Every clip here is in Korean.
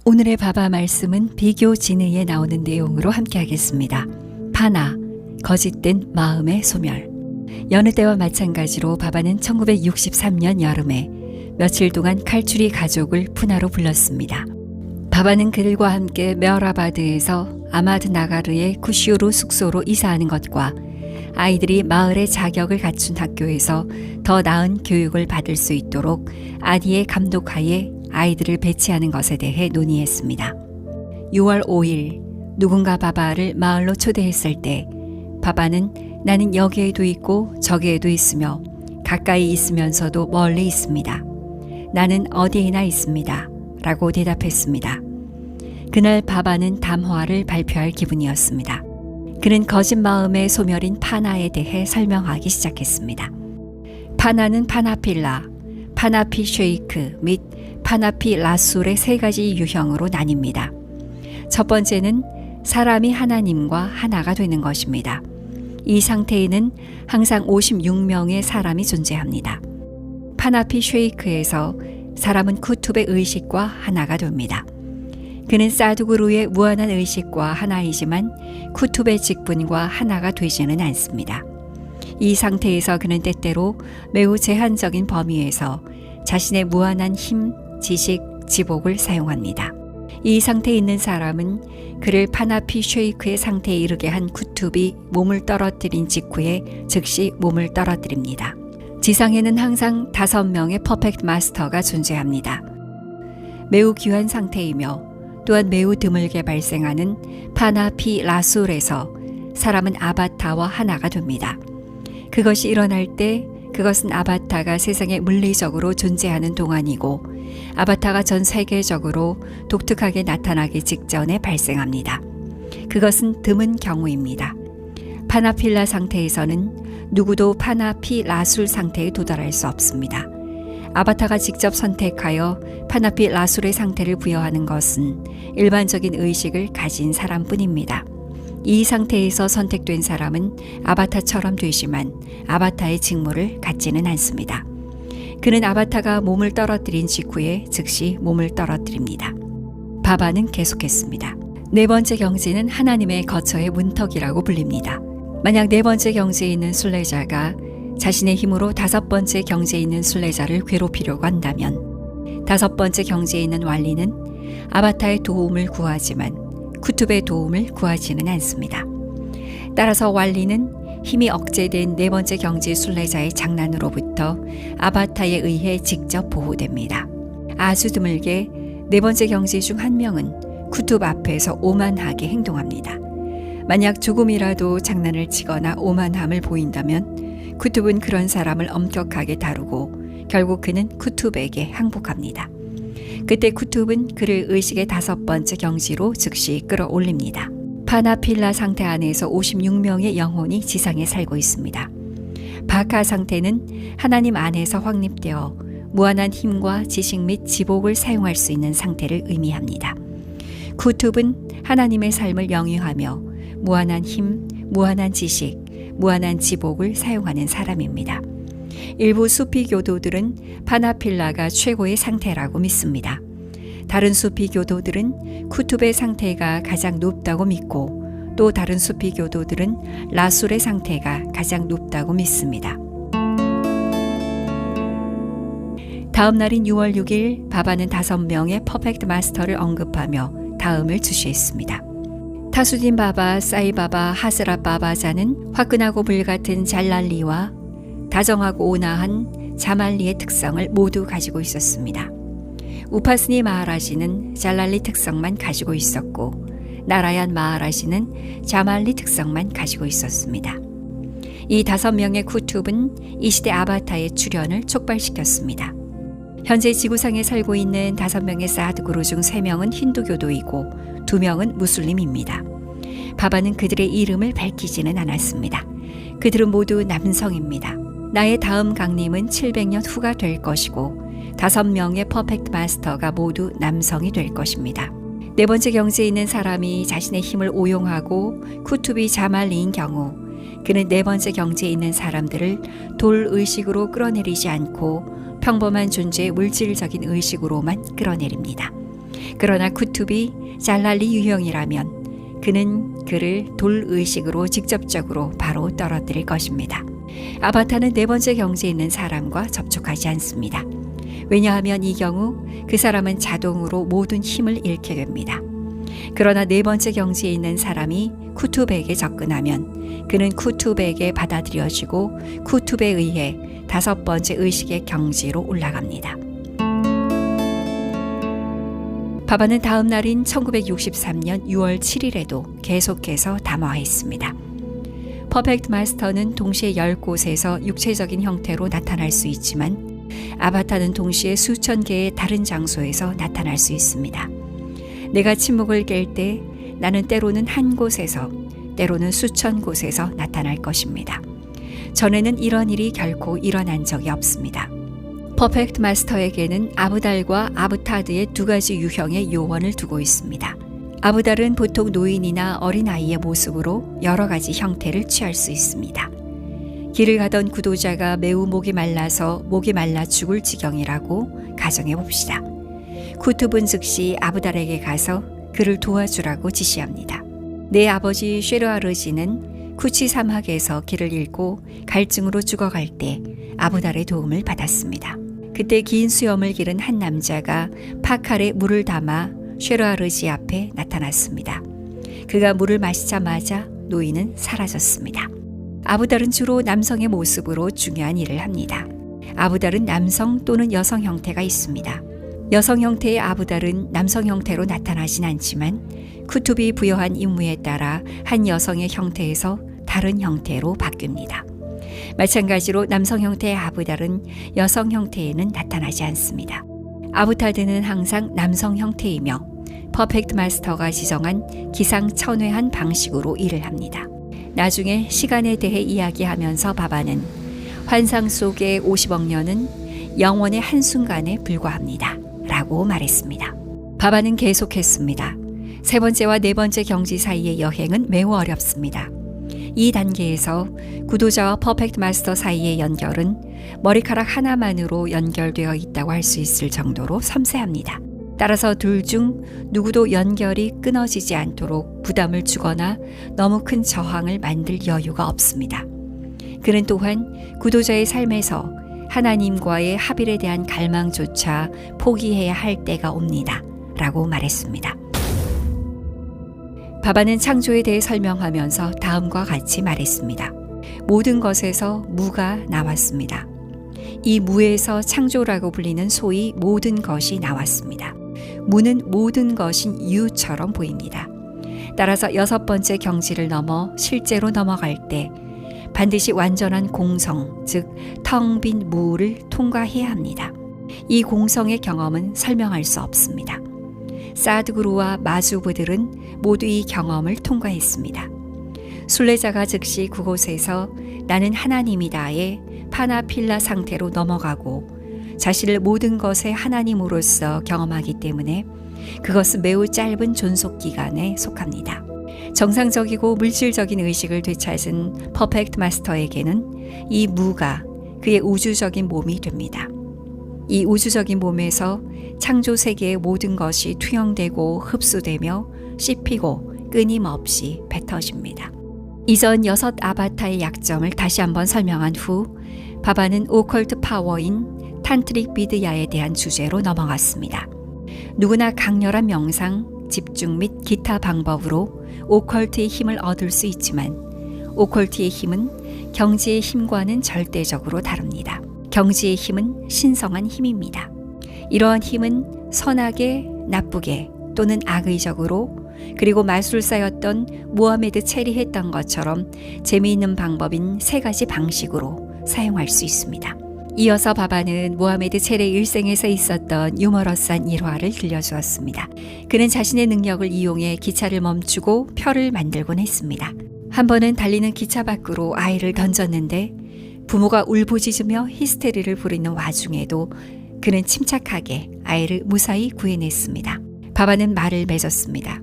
오늘의 바바 말씀은 비교 진의에 나오는 내용으로 함께 하겠습니다. 파나, 거짓된 마음의 소멸. 여느 때와 마찬가지로 바바는 1963년 여름에 며칠 동안 칼추리 가족을 푸나로 불렀습니다. 바바는 그들과 함께 메어라바드에서 아마드나가르의 쿠시우루 숙소로 이사하는 것과 아이들이 마을의 자격을 갖춘 학교에서 더 나은 교육을 받을 수 있도록 아디의 감독하에 아이들을 배치하는 것에 대해 논의했습니다. 6월 5일 누군가 바바를 마을로 초대했을 때 바바는 나는 여기에도 있고 저기에도 있으며 가까이 있으면서도 멀리 있습니다. 나는 어디에나 있습니다. 라고 대답했습니다. 그날 바바는 담화를 발표할 기분이었습니다. 그는 거짓 마음의 소멸인 파나에 대해 설명하기 시작했습니다. 파나는 파나필라, 파나피 쉐이크 및 파나피 라술의 세 가지 유형으로 나뉩니다. 첫 번째는 사람이 하나님과 하나가 되는 것입니다. 이 상태에는 항상 56명의 사람이 존재합니다. 파나피 쉐이크에서 사람은 쿠툽의 의식과 하나가 됩니다. 그는 사두구루의 무한한 의식과 하나이지만 쿠툽의 직분과 하나가 되지는 않습니다. 이 상태에서 그는 때때로 매우 제한적인 범위에서 자신의 무한한 힘, 지식, 지복을 사용합니다. 이 상태에 있는 사람은 그를 파나피 쉐이크의 상태에 이르게 한 쿠툽이 몸을 떨어뜨린 직후에 즉시 몸을 떨어뜨립니다. 지상에는 항상 5명의 퍼펙트 마스터가 존재합니다. 매우 귀한 상태이며 또한 매우 드물게 발생하는 파나피 라술에서 사람은 아바타와 하나가 됩니다. 그것이 일어날 때 그것은 아바타가 세상에 물리적으로 존재하는 동안이고 아바타가 전 세계적으로 독특하게 나타나기 직전에 발생합니다. 그것은 드문 경우입니다. 파나필라 상태에서는 누구도 파나피 라술 상태에 도달할 수 없습니다. 아바타가 직접 선택하여 파나피 라술의 상태를 부여하는 것은 일반적인 의식을 가진 사람뿐입니다. 이 상태에서 선택된 사람은 아바타처럼 되지만 아바타의 직무를 갖지는 않습니다. 그는 아바타가 몸을 떨어뜨린 직후에 즉시 몸을 떨어뜨립니다. 바바는 계속했습니다. 네 번째 경지는 하나님의 거처의 문턱이라고 불립니다. 만약 네 번째 경지에 있는 순례자가 자신의 힘으로 5번째 경지에 있는 순례자를 괴롭히려고 한다면 5번째 경지에 있는 왈리는 아바타의 도움을 구하지만 쿠툽의 도움을 구하지는 않습니다. 따라서 왈리는 힘이 억제된 네 번째 경지 순례자의 장난으로부터 아바타에 의해 직접 보호됩니다. 아주 드물게 네 번째 경지 중 한 명은 쿠툽 앞에서 오만하게 행동합니다. 만약 조금이라도 장난을 치거나 오만함을 보인다면 쿠툽은 그런 사람을 엄격하게 다루고 결국 그는 쿠툽에게 항복합니다. 그때 쿠툽은 그를 의식의 5번째 경지로 즉시 끌어올립니다. 파나필라 상태 안에서 56명의 영혼이 지상에 살고 있습니다. 바카 상태는 하나님 안에서 확립되어 무한한 힘과 지식 및 지복을 사용할 수 있는 상태를 의미합니다. 쿠툽은 하나님의 삶을 영위하며 무한한 힘, 무한한 지식, 무한한 지복을 사용하는 사람입니다. 일부 수피 교도들은 파나필라가 최고의 상태라고 믿습니다. 다른 수피 교도들은 쿠툽의 상태가 가장 높다고 믿고 또 다른 수피 교도들은 라술의 상태가 가장 높다고 믿습니다. 다음 날인 6월 6일 바바는 5명의 퍼펙트 마스터를 언급하며 다음을 주시했습니다. 타수딘 바바, 사이바바, 하스라 바바자는 화끈하고 불같은 잘랄리와 다정하고 온화한 자말리의 특성을 모두 가지고 있었습니다. 우파스니 마하라지는 잘랄리 특성만 가지고 있었고 나라얀 마하라지는 자말리 특성만 가지고 있었습니다. 이 5명의 쿠툽은 이 시대 아바타의 출현을 촉발시켰습니다. 현재 지구상에 살고 있는 5명의 사드구루 중 3명은 힌두교도이고 2명은 무슬림입니다. 바바는 그들의 이름을 밝히지는 않았습니다. 그들은 모두 남성입니다. 나의 다음 강림은 700년 후가 될 것이고 5명의 퍼펙트 마스터가 모두 남성이 될 것입니다. 네 번째 경지에 있는 사람이 자신의 힘을 오용하고 쿠툽이 자말리인 경우 그는 네 번째 경지에 있는 사람들을 돌 의식으로 끌어내리지 않고 평범한 존재의 물질적인 의식으로만 끌어내립니다. 그러나 쿠투비 잘랄리 유형이라면 그는 그를 돌의식으로 직접적으로 바로 떨어뜨릴 것입니다. 아바타는 네 번째 경지에 있는 사람과 접촉하지 않습니다. 왜냐하면 이 경우 그 사람은 자동으로 모든 힘을 잃게 됩니다. 그러나 네 번째 경지에 있는 사람이 쿠투베에게 접근하면 그는 쿠투베에게 받아들여지고 쿠투베에 의해 다섯 번째 의식의 경지로 올라갑니다. 바바는 다음 날인 1963년 6월 7일에도 계속해서 담화했습니다. 퍼펙트 마스터는 동시에 10곳에서 육체적인 형태로 나타날 수 있지만 아바타는 동시에 수천 개의 다른 장소에서 나타날 수 있습니다. 내가 침묵을 깰 때 나는 때로는 한 곳에서 때로는 수천 곳에서 나타날 것입니다. 전에는 이런 일이 결코 일어난 적이 없습니다. 퍼펙트 마스터에게는 아브달과 아브타드의 두 가지 유형의 요원을 두고 있습니다. 아브달은 보통 노인이나 어린아이의 모습으로 여러 가지 형태를 취할 수 있습니다. 길을 가던 구도자가 매우 목이 말라서 목이 말라 죽을 지경이라고 가정해 봅시다. 쿠투브는 즉시 아브달에게 가서 그를 도와주라고 지시합니다. 내 아버지 쉐르아르지는 쿠치 사막에서 길을 잃고 갈증으로 죽어갈 때 아브달의 도움을 받았습니다. 그때 긴 수염을 기른 한 남자가 파칼에 물을 담아 쉐르아르지 앞에 나타났습니다. 그가 물을 마시자마자 노인은 사라졌습니다. 아브달은 주로 남성의 모습으로 중요한 일을 합니다. 아브달은 남성 또는 여성 형태가 있습니다. 여성 형태의 아브달은 남성 형태로 나타나진 않지만 쿠투비 부여한 임무에 따라 한 여성의 형태에서 다른 형태로 바뀝니다. 마찬가지로 남성 형태의 아브달은 여성 형태에는 나타나지 않습니다. 아브타드는 항상 남성 형태이며 퍼펙트 마스터가 지정한 기상천외한 방식으로 일을 합니다. 나중에 시간에 대해 이야기하면서 바바는 환상 속의 50억 년은 영원의 한순간에 불과합니다. 라고 말했습니다. 바바는 계속했습니다. 세 번째와 네 번째 경지 사이의 여행은 매우 어렵습니다. 이 단계에서 구도자와 퍼펙트 마스터 사이의 연결은 머리카락 하나만으로 연결되어 있다고 할 수 있을 정도로 섬세합니다. 따라서 둘 중 누구도 연결이 끊어지지 않도록 부담을 주거나 너무 큰 저항을 만들 여유가 없습니다. 그는 또한 구도자의 삶에서 하나님과의 합일에 대한 갈망조차 포기해야 할 때가 옵니다. 라고 말했습니다. 바바는 창조에 대해 설명하면서 다음과 같이 말했습니다. 모든 것에서 무가 나왔습니다. 이 무에서 창조라고 불리는 소위 모든 것이 나왔습니다. 무는 모든 것인 유처럼 보입니다. 따라서 여섯 번째 경지를 넘어 실제로 넘어갈 때 반드시 완전한 공성, 즉 텅 빈 무를 통과해야 합니다. 이 공성의 경험은 설명할 수 없습니다. 사드구루와 마주부들은 모두 이 경험을 통과했습니다. 순례자가 즉시 그곳에서 나는 하나님이다의 파나필라 상태로 넘어가고 자신을 모든 것의 하나님으로서 경험하기 때문에 그것은 매우 짧은 존속 기간에 속합니다. 정상적이고 물질적인 의식을 되찾은 퍼펙트 마스터에게는 이 무가 그의 우주적인 몸이 됩니다. 이 우주적인 몸에서 창조 세계의 모든 것이 투영되고 흡수되며 씹히고 끊임없이 뱉어집니다. 이전 여섯 아바타의 약점을 다시 한번 설명한 후 바바는 오컬트 파워인 탄트릭 비드야에 대한 주제로 넘어갔습니다. 누구나 강렬한 명상, 집중 및 기타 방법으로 오컬트의 힘을 얻을 수 있지만 오컬트의 힘은 경지의 힘과는 절대적으로 다릅니다. 경지의 힘은 신성한 힘입니다. 이러한 힘은 선하게, 나쁘게 또는 악의적으로 그리고 마술사였던 무하메드 체리 했던 것처럼 재미있는 방법인 세 가지 방식으로 사용할 수 있습니다. 이어서 바바는 무하메드 체리의 일생에서 있었던 유머러스한 일화를 들려주었습니다. 그는 자신의 능력을 이용해 기차를 멈추고 표를 만들곤 했습니다. 한 번은 달리는 기차 밖으로 아이를 던졌는데 부모가 울부짖으며 히스테리를 부리는 와중에도 그는 침착하게 아이를 무사히 구해냈습니다. 바바는 말을 맺었습니다.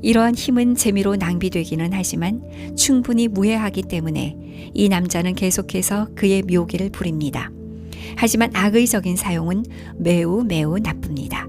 이러한 힘은 재미로 낭비되기는 하지만 충분히 무해하기 때문에 이 남자는 계속해서 그의 묘기를 부립니다. 하지만 악의적인 사용은 매우 나쁩니다.